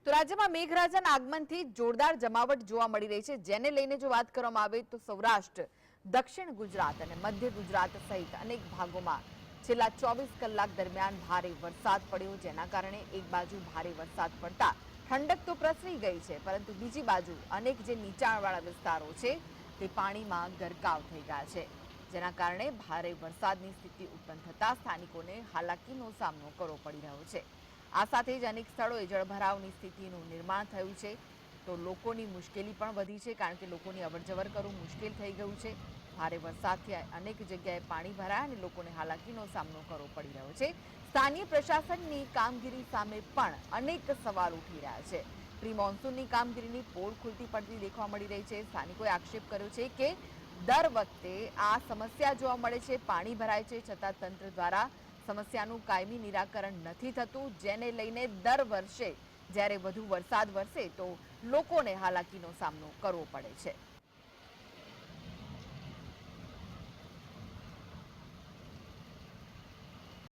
તો રાજ્યમાં મેઘરાજાના આગમનથી જોરદાર જમાવટ જોવા મળી રહી છે, જેને લઈને જો વાત કરવામાં આવે તો સૌરાષ્ટ્ર, દક્ષિણ ગુજરાત અને મધ્ય ગુજરાત સહિત અનેક ભાગોમાં છેલ્લા 24 કલાક દરમિયાન ભારે વરસાદ પડ્યો, જેના કારણે એક બાજુ ભારે વરસાદ પડતા ઠંડક તો પ્રસરી ગઈ છે, પરંતુ બીજી બાજુ અનેક જે નીચાણવાળા વિસ્તારો છે તે પાણીમાં ગરકાવ થઈ ગયા છે, જેના કારણે ભારે વરસાદની સ્થિતિ ઉત્પન્ન થતા સ્થાનિકોને હાલાકીનો સામનો કરવો પડી રહ્યો છે। આ સાથે જ અનેક સ્થળોએ જળભરાવની સ્થિતિનું નિર્માણ થયું છે, તો લોકોની મુશ્કેલી પણ વધી છે, કારણ કે લોકોની અવરજવર કરવું મુશ્કેલ થઈ ગયું છે। ભારે વરસાદથી અનેક જગ્યાએ પાણી ભરાયા અને લોકોને હાલાકીનો સામનો કરવો પડી રહ્યો છે। સ્થાનિય પ્રશાસનની કામગીરી સામે પણ અનેક સવાલ ઉઠી રહ્યા છે। પ્રી મોન્સૂનની કામગીરીની પોલ ખુલતી પડતી દેખવા મળી રહી છે। સ્થાનિકોએ આક્ષેપ કર્યો છે કે દર વખતે આ સમસ્યા જોવા મળે છે, પાણી ભરાય છે, છતાં તંત્ર દ્વારા સમસ્યાનું કાયમી નિરાકરણ નથી થતું, જેને લઈને દર વર્ષે જ્યારે વધુ વરસાદ વરસે તો લોકોને હાલાકીનો સામનો કરવો પડે છે।